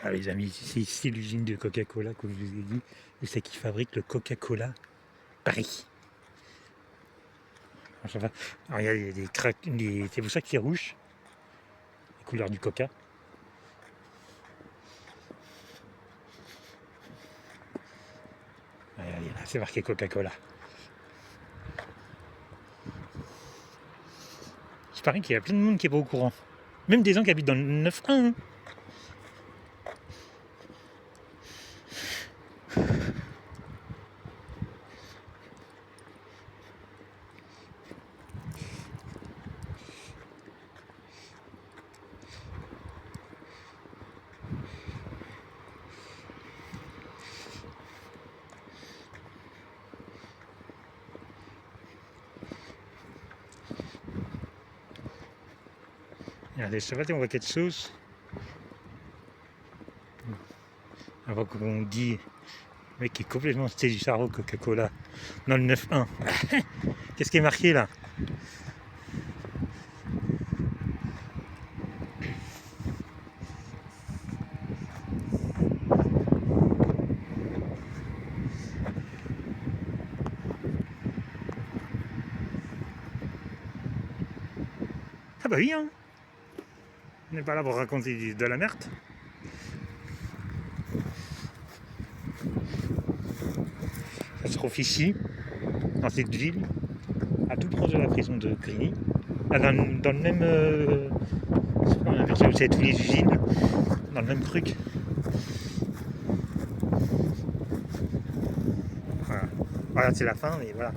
Ah les amis, c'est ici l'usine de Coca-Cola, comme je vous ai dit, et c'est qui fabrique le Coca-Cola Paris. Alors, il y a des craques, c'est pour ça qu'il est rouge, la couleur du Coca. Regardez, là, c'est marqué Coca-Cola. Il paraît qu'il y a plein de monde qui est pas au courant. Même des gens qui habitent dans le 9-1. Hein. Regardez, je sais pas si on voit quelque chose. Avant qu'on dit, le mec est complètement sté du cerveau Coca-Cola dans le 9-1. Qu'est-ce qui est marqué là? Ah bah oui, hein. On n'est pas là pour raconter de la merde. Ça se trouve ici, dans cette ville, à tout proche de la prison de Grigny. Ah, dans le même. Je sais pas comment on appelle ça, vous savez, tous les usines, dans le même truc. Voilà, voilà c'est la fin, mais voilà.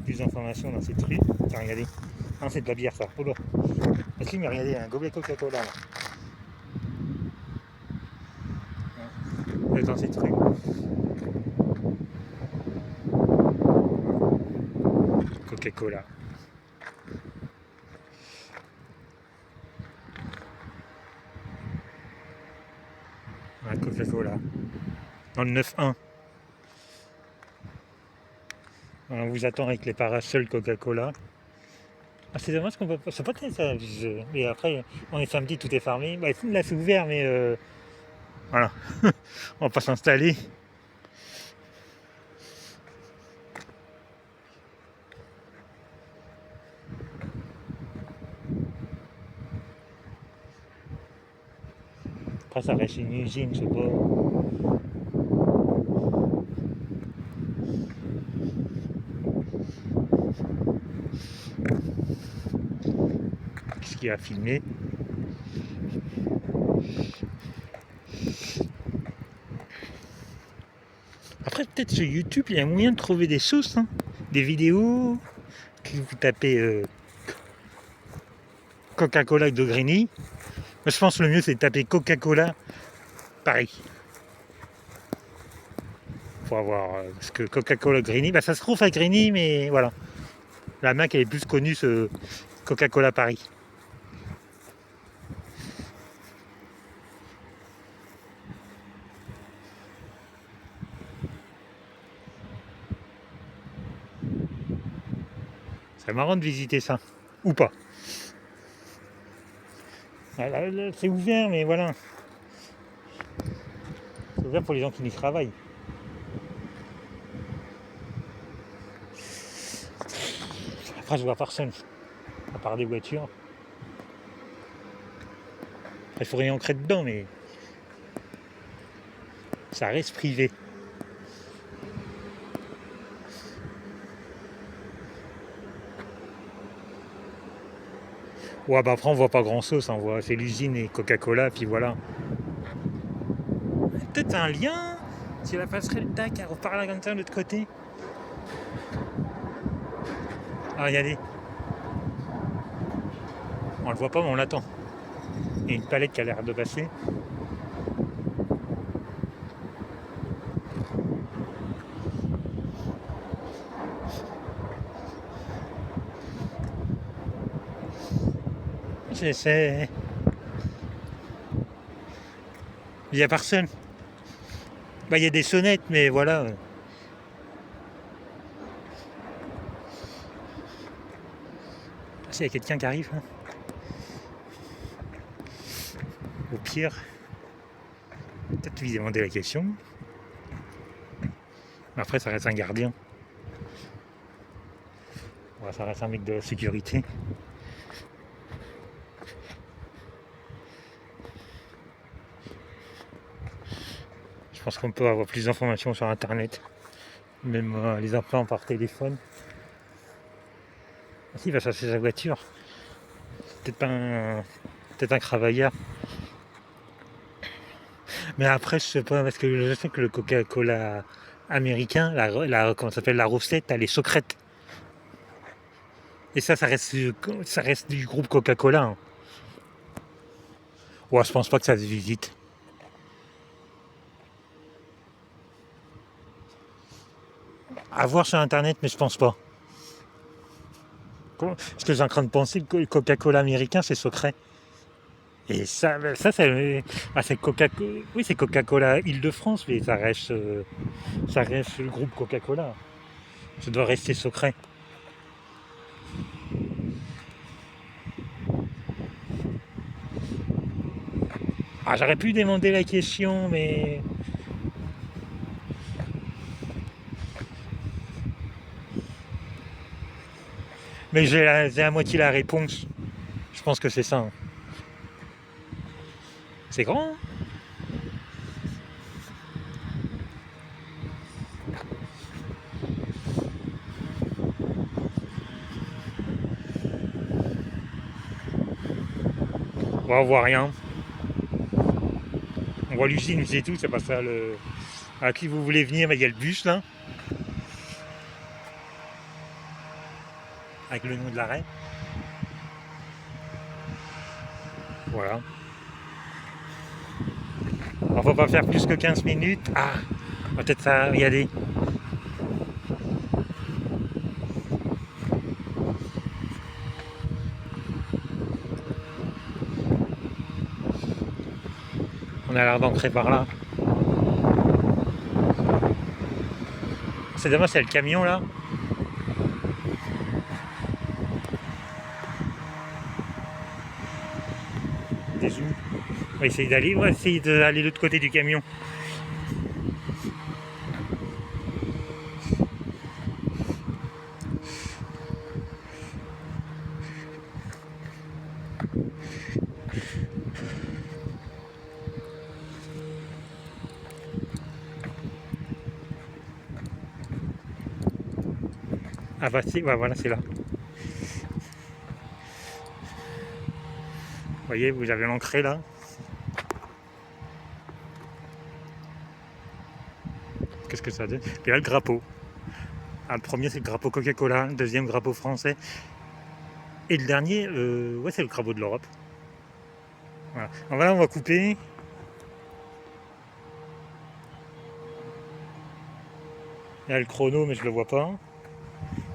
Plus d'informations dans cette rue. Tiens, regardez. Ah, c'est de la bière, ça. Oh là. Ah, si, mais regardez, un gobelet Coca-Cola, là. Dans cette rue. Coca-Cola. Voilà, Coca-Cola. Dans le 9-1. Voilà, on vous attend avec les parasols Coca-Cola. Ah, c'est dommage qu'on peut pas. C'est pas très ça. Mais après, on est samedi, tout est fermé. Bah, là, c'est ouvert, mais voilà. On va pas s'installer. Après, ça reste une usine, je sais pas. Qu'est-ce qu'il a filmé? Après, peut-être sur YouTube, il y a moyen de trouver des sources, hein. Des vidéos. Vous tapez Coca-Cola de Grigny. Je pense que le mieux, c'est de taper Coca-Cola Paris. Pour avoir. Parce que Coca-Cola Grigny, bah, ça se trouve à Grigny, mais voilà. La marque, elle est plus connue, ce Coca-Cola Paris. C'est marrant de visiter ça. Ou pas. C'est ouvert, mais voilà. C'est ouvert pour les gens qui y travaillent. Après, je vois personne. À part des voitures. Après, il faut rien ancrer dedans, mais ça reste privé. Ouais, bah après, on voit pas grand-chose. On voit, c'est l'usine et Coca-Cola, puis voilà. Peut-être un lien. Si la passerelle, tac, elle repart là comme ça de l'autre côté. Ah, regardez. On le voit pas, mais on l'attend. Il y a une palette qui a l'air de passer. C'est... Il n'y a personne. Bah, il y a des sonnettes, mais voilà. Il y a quelqu'un qui arrive. Hein. Au pire, peut-être lui demander la question. Mais après, ça reste un gardien. Ouais, ça reste un mec de la sécurité. Je pense qu'on peut avoir plus d'informations sur internet, même les appelant par téléphone. Ah si, il va chercher sa voiture. Peut-être pas peut-être un cravailleur. Mais après, je sais pas, parce que je sais que le Coca-Cola américain, comment ça s'appelle, la recette, elle est secrète. Et ça reste du groupe Coca-Cola. Hein. Ouais, je pense pas que ça se visite. À voir sur internet, mais je pense pas. Parce que j'ai en train de penser que le Coca-Cola américain, c'est secret. Et ça c'est Coca-Cola. Oui, c'est Coca-Cola Île-de-France, mais ça reste le groupe Coca-Cola. Ça doit rester secret. Ah, j'aurais pu demander la question, mais j'ai à moitié la réponse. Je pense que c'est ça. Hein. C'est grand. Hein. Ouais, on voit rien. On voit l'usine, c'est tout. C'est pas ça le. À qui vous voulez venir, mais il y a le bus là, avec le nom de l'arrêt. Voilà. On va pas faire plus que 15 minutes. Ah, peut-être ça y aller. On a l'air d'ancrer par là. C'est dommage, c'est le camion là. Des zooms. On va essayer d'aller de l'autre côté du camion. Ah bah si, ouais, voilà, c'est là. Vous voyez, vous avez l'ancré là. Qu'est-ce que ça donne? Puis là, le drapeau. Ah, le premier, c'est le drapeau Coca-Cola. Le deuxième, drapeau français. Et le dernier, ouais, c'est le drapeau de l'Europe. Voilà. Alors voilà, on va couper. Il y a le chrono, mais je le vois pas.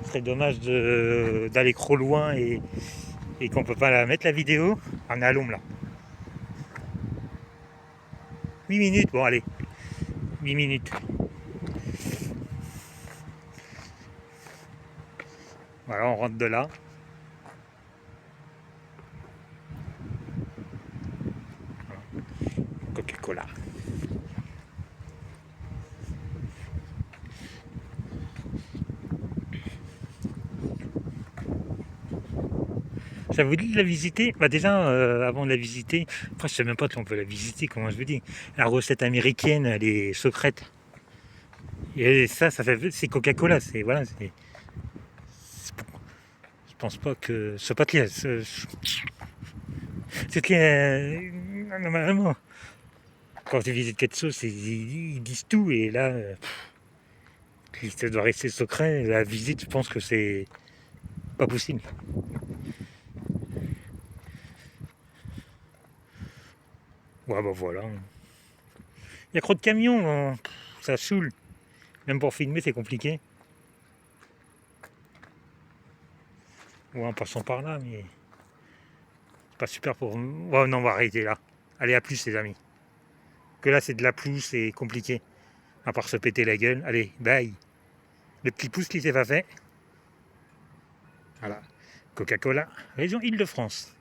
Ce serait dommage d'aller trop loin et qu'on peut pas la mettre la vidéo. On est à l'ombre là. 8 minutes, bon allez. 8 minutes. Voilà, on rentre de là. Coca-Cola. Ça vous dit de la visiter? Bah déjà, avant de la visiter, après je sais même pas si on peut la visiter, comment je vous dis. La recette américaine, elle est secrète. Et ça fait, c'est Coca-Cola, je pense pas que, c'est pas que, c'est que, normalement, quand tu visites quelque chose, ils disent tout, et là, ça doit rester secret. La visite, je pense que c'est pas possible. Ouais, bah voilà. Il y a trop de camions, hein. Ça saoule. Même pour filmer, c'est compliqué. Ouais, en passant par là, mais c'est pas super pour. Ouais, non, on va arrêter là. Allez, à plus, les amis. Que là, c'est de la pelouse, c'est compliqué. À part se péter la gueule. Allez, bye. Le petit pouce qui s'est pas fait. Voilà. Coca-Cola, région Île-de-France.